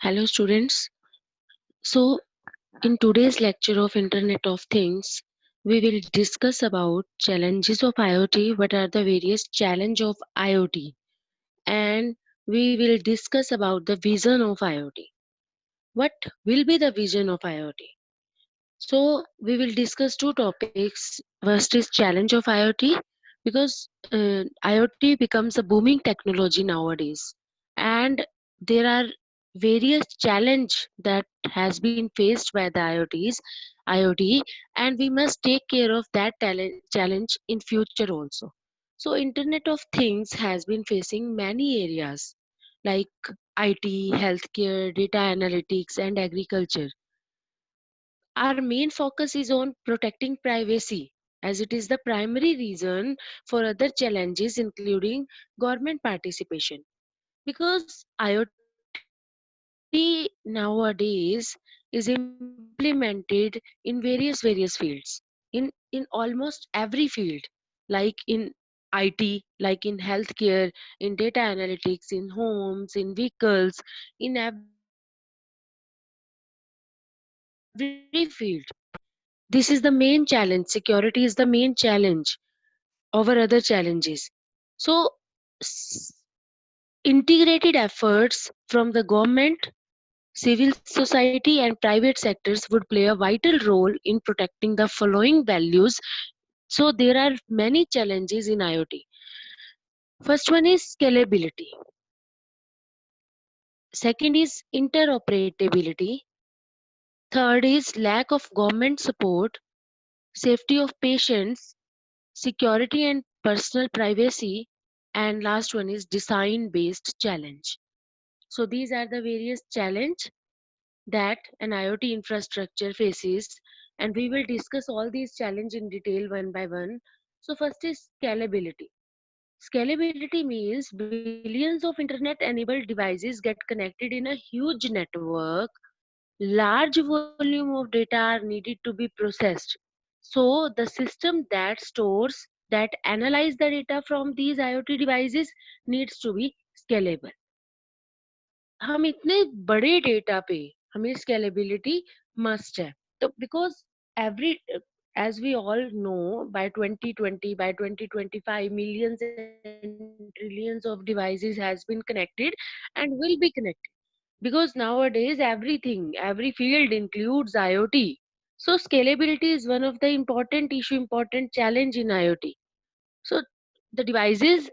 Hello, students. So, in today's lecture of Internet of Things, we will discuss about challenges of IoT. What are the various challenge of IoT? And we will discuss about the vision of IoT. What will be the vision of IoT? So, we will discuss two topics. First is challenge of IoT because IoT becomes a booming technology nowadays, and there are various challenge that has been faced by the IoT, and we must take care of that challenge in future also. So, Internet of Things has been facing many areas like IT, healthcare, data analytics, and agriculture. Our main focus is on protecting privacy, as it is the primary reason for other challenges, including government participation. Because IoT nowadays is implemented in various fields, in almost every field, like in IT, like in healthcare, in data analytics, in homes, in vehicles, in every field. This is the main challenge. Security is the main challenge over other challenges. So, integrated efforts from the government, civil society, and private sectors would play a vital role in protecting the following values. So, there are many challenges in IoT. First one is scalability, second is interoperability, third is lack of government support, safety of patients, security and personal privacy, and last one is design based challenge. So these are the various challenge that an IoT infrastructure faces, and we will discuss all these challenges in detail one by one. So first is scalability. Scalability means billions of internet enabled devices get connected in a huge network. Large volume of data are needed to be processed. So the system that stores, that analyze the data from these IoT devices needs to be scalable. हम इतने बड़े data पे हमें scalability must है, तो because every as we all know, by 2020, by 2025, millions and trillions of devices has been connected and will be connected, because nowadays every field includes IoT. So scalability is one of the important issue, important challenge in IoT. So the devices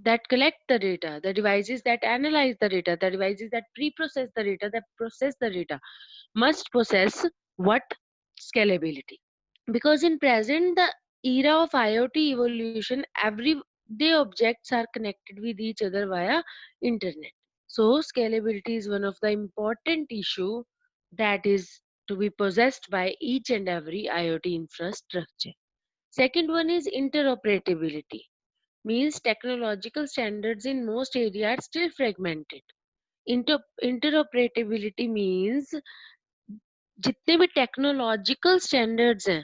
that collect the data, the devices that analyze the data, the devices that pre-process the data, that process the data, must possess what? Scalability. Because in present the era of IoT evolution, everyday objects are connected with each other via internet. So scalability is one of the important issue that is to be possessed by each and every IoT infrastructure. Second one is interoperability, means technological standards in most areas are still fragmented. Interoperability means जितने भी technological standards हैं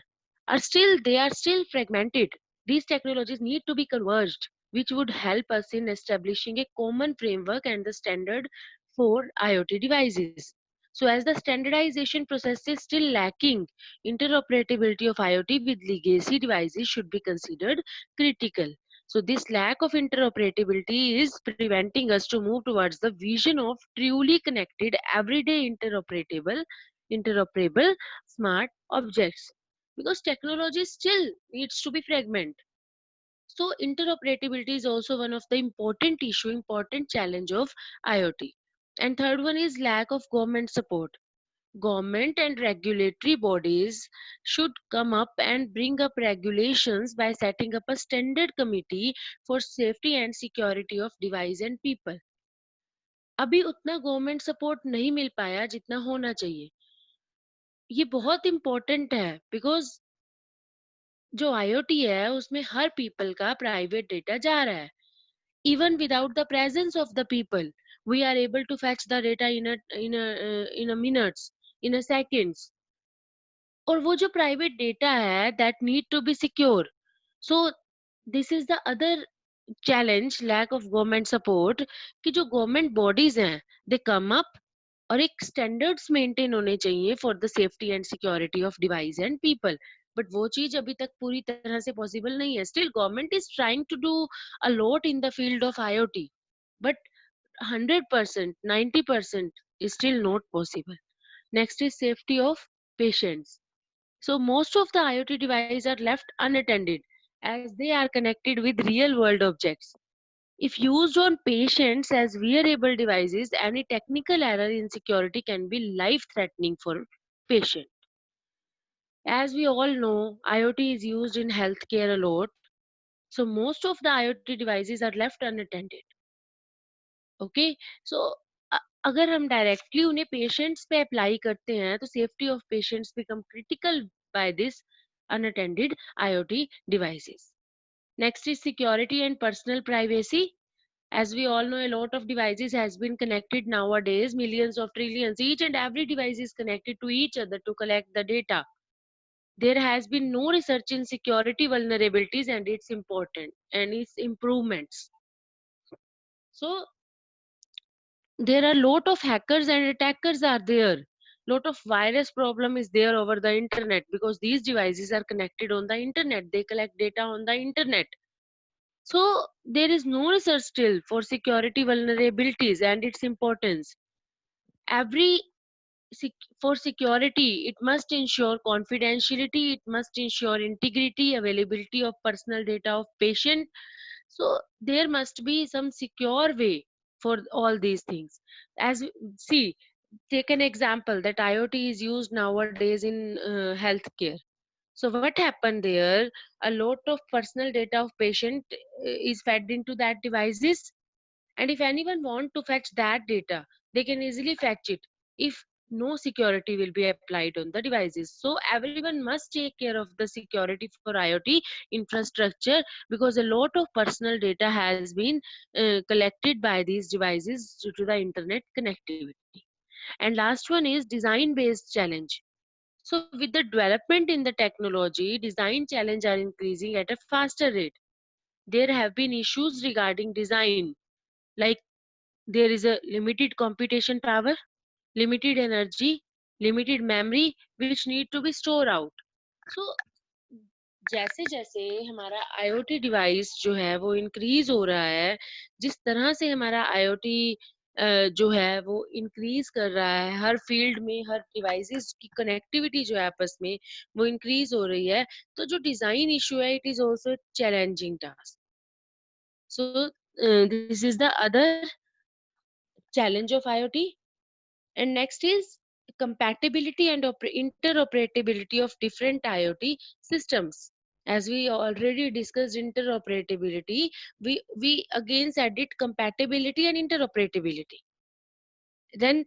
they are still fragmented. These technologies need to be converged, which would help us in establishing a common framework and the standard for IoT devices. So as the standardization process is still lacking, interoperability of IoT with legacy devices should be considered critical. So this lack of interoperability is preventing us to move towards the vision of truly connected, everyday interoperable smart objects, because technology still needs to be fragmented. So interoperability is also one of the important issue, important challenge of IoT. And third one is lack of government support. Government and regulatory bodies should come up and bring up regulations by setting up a standard committee for safety and security of device and people. अभी उतना government support नहीं मिल पाया जितना होना चाहिए. ये बहुत important है, बिकॉज जो IoT है उसमें हर पीपल का प्राइवेट डेटा जा रहा है. Even without the presence of the people, we are able to fetch the data in a minutes, in a seconds. और वो जो प्राइवेट डेटा है that need to be secure. So this is the other challenge lack of government support कि जो government bodies हैं दे come up और एक standards maintain होने चाहिए for the safety and security of device and people, but वो चीज अभी तक पूरी तरह से पॉसिबल नहीं है. Still government is trying to do a lot in the field of IoT, but 100%, 90% is still not possible. Next is safety of patients. So most of the IoT devices are left unattended as they are connected with real world objects. If used on patients as wearable devices, any technical error in security can be life threatening for patient. As we all know, IoT is used in healthcare a lot. So most of the IoT devices are left unattended. Okay, so अगर हम directly उन्हें patients पे apply करते हैं तो safety of patients become critical by this unattended IoT devices. Next is security and personal privacy. As we all know, a lot of devices has been connected nowadays, millions of trillions. Each and every device is connected to each other to collect the data. There has been no research in security vulnerabilities and its important and its improvements. So there are lot of hackers and attackers are there, lot of virus problem is there over the internet because these devices are connected on the internet, they collect data on the internet. So there is no research still for security vulnerabilities and its importance. Every for security it must ensure confidentiality, it must ensure integrity, availability of personal data of patient. So there must be some secure way for all these things. As see, take an example that IoT is used nowadays in healthcare. So what happened there, a lot of personal data of patient is fed into that devices, and if anyone want to fetch that data, they can easily fetch it if no security will be applied on the devices. So everyone must take care of the security for IoT infrastructure because a lot of personal data has been collected by these devices due to the internet connectivity. And last one is design based challenge. So with the development in the technology, design challenge are increasing at a faster rate. There have been issues regarding design, like there is a limited computation power, limited energy, limited memory which need to be stored out. So जैसे जैसे हमारा IoT device जो है वो increase हो रहा है, जिस तरह से हमारा IoT जो है वो इंक्रीज कर रहा है हर फील्ड में, हर डिवाइसेस की कनेक्टिविटी जो है आपस में वो इंक्रीज हो रही है, तो जो डिजाइन इशू है it is also challenging task. So this is the other challenge of IoT. And next is compatibility and interoperability of different IoT systems. As we already discussed interoperability, we again said it compatibility and interoperability. Then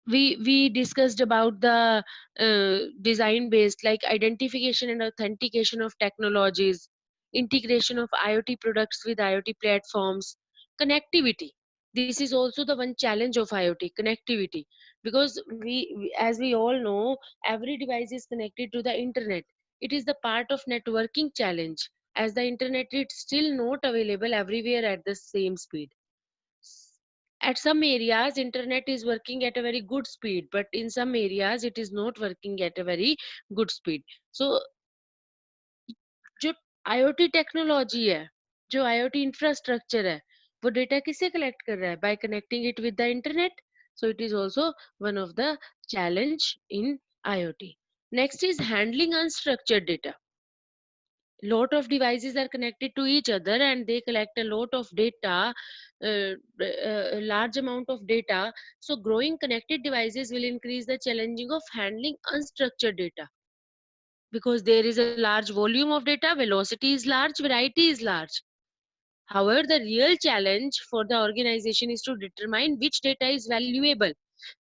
we discussed about the design based like identification and authentication of technologies, integration of IoT products with IoT platforms, connectivity. This is also the one challenge of IoT, connectivity, because as we all know, every device is connected to the internet. It is the part of networking challenge, as the internet is still not available everywhere at the same speed. At some areas internet is working at a very good speed, but in some areas it is not working at a very good speed. So जो IoT technology है, जो IoT infrastructure है, वो data किससे collect कर रहा है? Bye connecting it with the internet. So it is also one of the challenge in IoT. Next is handling unstructured data. Lot of devices are connected to each other and they collect a lot of data, a large amount of data. So growing connected devices will increase the challenging of handling unstructured data because there is a large volume of data, velocity is large, variety is large. However, the real challenge for the organization is to determine which data is valuable.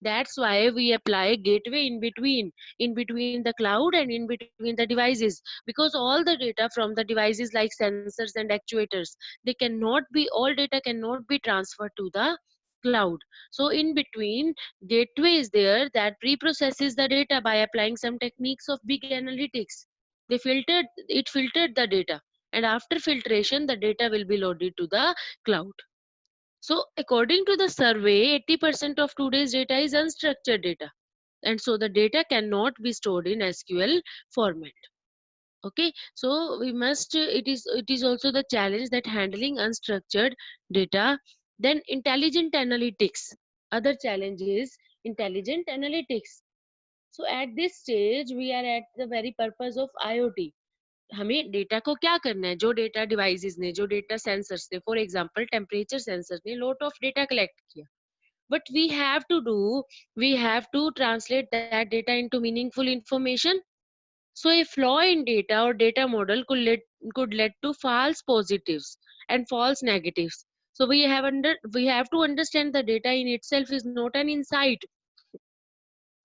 That's why we apply gateway in between the cloud and in between the devices, because all the data from the devices like sensors and actuators, they cannot be, all data cannot be transferred to the cloud. So in between, gateway is there that pre-processes the data by applying some techniques of big analytics. They filtered the data and after filtration the data will be loaded to the cloud. So according to the survey, 80% of today's data is unstructured data, and so the data cannot be stored in SQL format. Okay, so we must it is also the challenge that handling unstructured data. Then intelligent analytics, other challenge is intelligent analytics. So at this stage we are at the very purpose of IoT. हमें data को क्या करना है, जो data devices ने, जो data sensors ने, for example temperature sensor ने लॉट ऑफ डेटा कलेक्ट किया, what we have to do, we have to translate that data into meaningful information. So a flaw in data or data model could lead to false positives and false negatives. So we have to understand the data in itself is not an insight.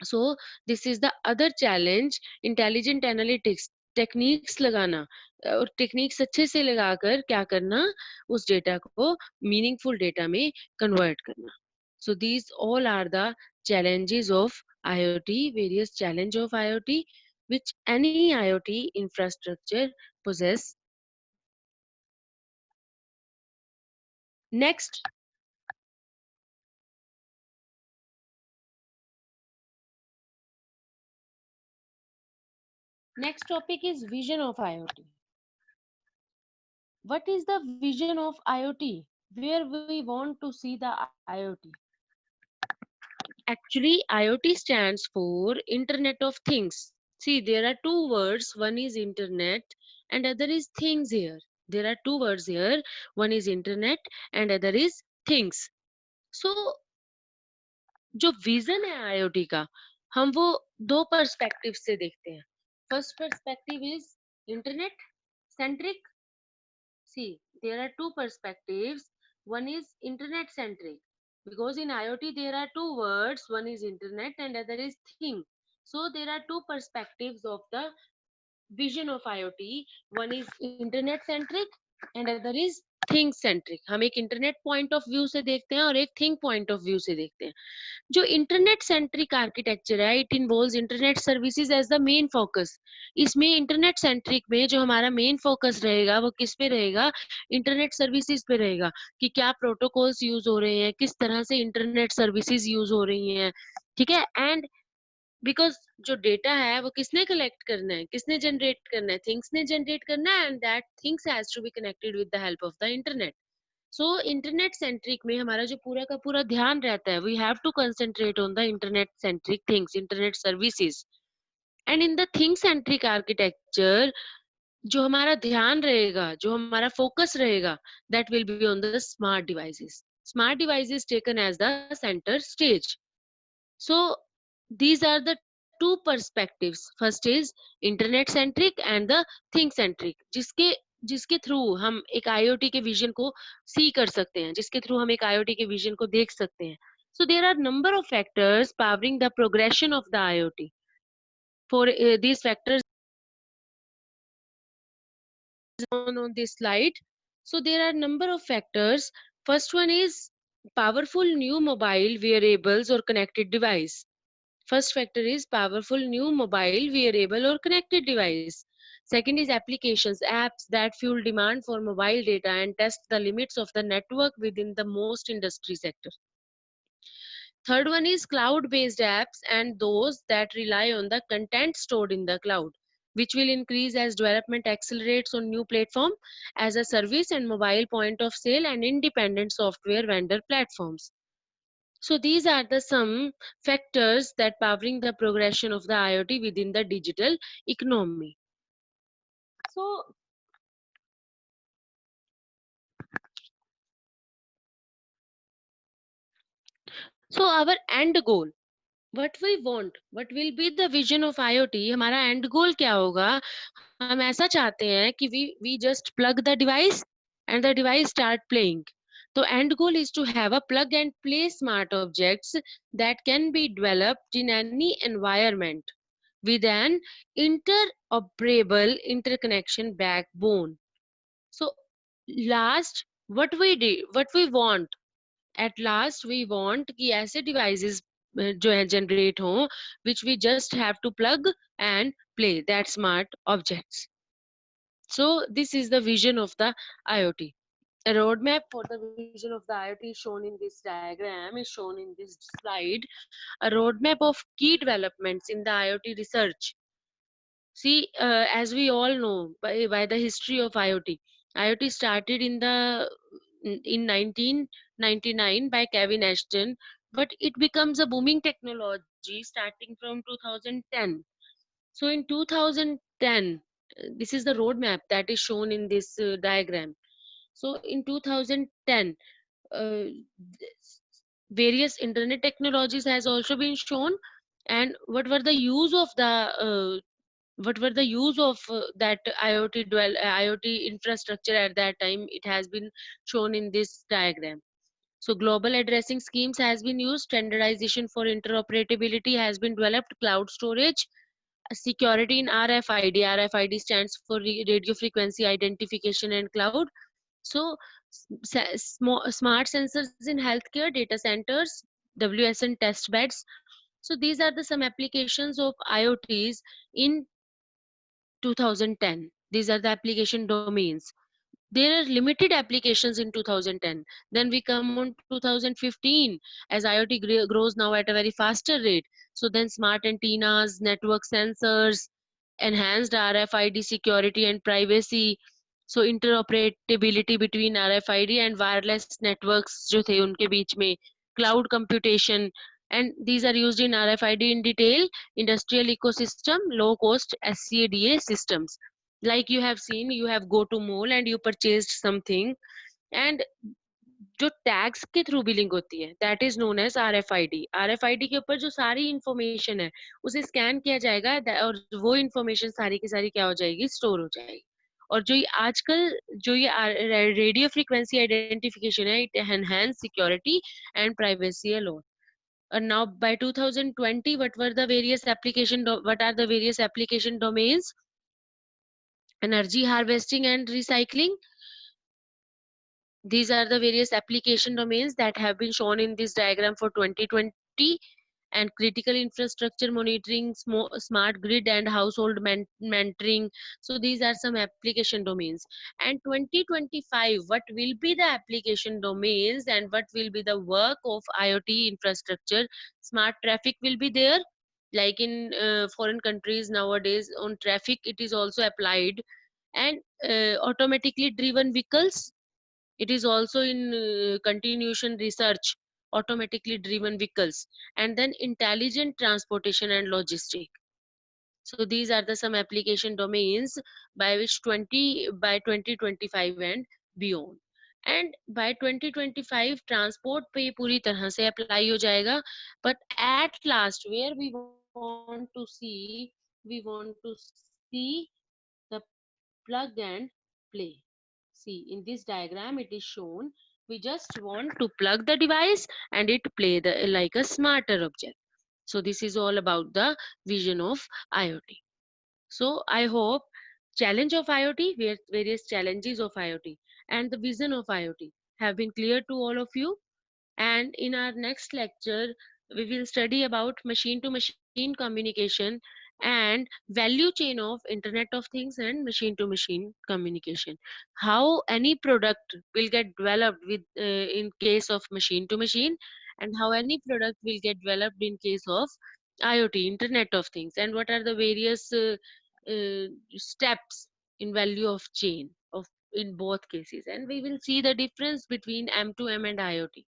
So this is the other challenge, intelligent analytics, techniques लगाना, और techniques अच्छे से लगाकर क्या करना, उस data को meaningful data में कन्वर्ट करना. So these all are the challenges of IoT, various challenge of IoT which any IoT infrastructure possess. Next, next topic is vision of IoT. What is the vision of IoT? Where we want to see the IoT? Actually, IoT stands for Internet of Things. See, there are two words. One is Internet and other is things here. There are two words here. One is Internet and other is things. So, जो vision है IoT का, हम वो दो perspective से देखते हैं. First perspective is internet centric. See, there are two perspectives. One is internet centric, because in IoT there are two words. One is internet and other is thing. So there are two perspectives of the vision of IoT. One is internet centric and other is thing centric. हम एक internet point of view से देखते हैं और एक thing point of view से देखते हैं. जो इंटरनेट सेंट्रिक आर्किटेक्चर है, it involves internet services as the main focus. इसमें इंटरनेट सेंट्रिक में जो हमारा मेन फोकस रहेगा वो किस पे रहेगा, इंटरनेट सर्विसेज पे रहेगा, कि क्या प्रोटोकॉल्स यूज हो रहे हैं, किस तरह से इंटरनेट सर्विसेज यूज हो रही हैं. ठीक है. एंड बिकॉज जो डेटा है वो किसने कलेक्ट करना है, किसने जनरेट करना है, थिंग्स ने जनरेट करना है, and that things has to be connected with the help of the internet. So internet centric में हमारा जो पूरा का पूरा ध्यान रहता है, we have to concentrate on the internet centric things, internet services. And in the thing centric architecture जो हमारा ध्यान रहेगा, जो हमारा फोकस रहेगा, that will be on the smart devices. Smart devices taken as the centre stage. So these are the two perspectives. First is internet centric and the thing centric, जिसके जिसके through हम एक IoT के vision को सी कर सकते हैं, जिसके थ्रू हम एक IoT के विजन को देख सकते हैं. So there are number of factors powering the progression of the IoT. For these factors on this slide. So there are number of factors. First one is powerful new mobile wearables or connected device. First factor is powerful new mobile, wearable or connected device. Second is applications, apps that fuel demand for mobile data and test the limits of the network within the most industry sector. Third one is cloud-based apps and those that rely on the content stored in the cloud, which will increase as development accelerates on new platform as a service and mobile point of sale and independent software vendor platforms. So these are the some factors that powering the progression of the IoT within the digital economy. So, so our end goal, what we want, what will be the vision of IoT, हमारा end goal क्या होगा? हम ऐसा चाहते हैं कि we just plug the device and the device start playing. So end goal is to have a plug and play smart objects that can be developed in any environment with an interoperable interconnection backbone. So last, what we want, at last we want कि ऐसे devices जो है generate हो, which we just have to plug and play that smart objects. So this is the vision of the IoT. A roadmap for the vision of the IoT is shown in this diagram, is shown in this slide. A roadmap of key developments in the IoT research. See, as we all know by the history of IoT, IoT started in 1999 by Kevin Ashton, but it becomes a booming technology starting from 2010. So in 2010, this is the roadmap that is shown in this diagram. So in 2010, uh, various internet technologies has also been shown, and what were the use of the that IoT infrastructure at that time, it has been shown in this diagram. So global addressing schemes has been used, standardization for interoperability has been developed, cloud storage, security in RFID. RFID stands for radio frequency identification and cloud. So smart sensors in healthcare, data centers, WSN test beds. So these are the some applications of IoTs in 2010. These are the application domains. There are limited applications in 2010. Then we come on 2015 as IoT grows now at a very faster rate. So then smart antennas, network sensors, enhanced RFID security and privacy. So interoperability between RFID and wireless networks जो थे उनके बीच में, cloud computation, and these are used in RFID in detail, industrial ecosystem, low cost SCADA systems. Like you have seen, you have go to mall and you purchased something, and जो tags के through billing होती है that is known as RFID के ऊपर जो सारी information है उसे स्कैन किया जाएगा, और वो इंफॉर्मेशन सारी की सारी क्या हो जाएगी, स्टोर हो जाएगी। और जो ये आजकल जो ये रेडियो फ्रीक्वेंसी आइडेंटिफिकेशन है, it enhance security and privacy alone. And now by 2020, what are the various application domains? Energy harvesting and recycling. These are the various application domains that have been shown in this diagram for 2020, and critical infrastructure monitoring, smart grid and household mentoring. So these are some application domains. And 2025, what will be the application domains and what will be the work of IoT infrastructure? Smart traffic will be there. Like in foreign countries nowadays, on traffic it is also applied, and automatically driven vehicles, it is also in continuation research, automatically driven vehicles, and then intelligent transportation and logistic. So these are the some application domains by which 2025 and beyond. And by 2025 transport पे पूरी तरह से apply हो जाएगा, but at last where we want to see, we want to see the plug and play. See, in this diagram, it is shown we just want to plug the device and it play like a smarter object. So this is all about the vision of IoT. So I hope challenge of IoT, various challenges of IoT and the vision of IoT have been clear to all of you. And in our next lecture, we will study about machine to machine communication and value chain of Internet of Things and machine to machine communication. How any product will get developed with in case of machine to machine, and how any product will get developed in case of IoT, Internet of Things, and what are the various steps in value of chain of in both cases. And we will see the difference between M2M and IoT,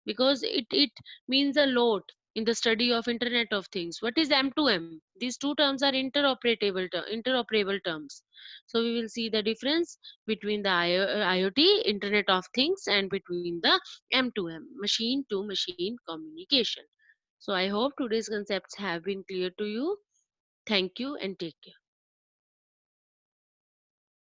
because it means a lot in the study of Internet of Things. What is M2M? These two terms are interoperable terms. So we will see the difference between the IoT, Internet of Things, and between the M2M, machine to machine communication. So I hope today's concepts have been clear to you. Thank you and take care.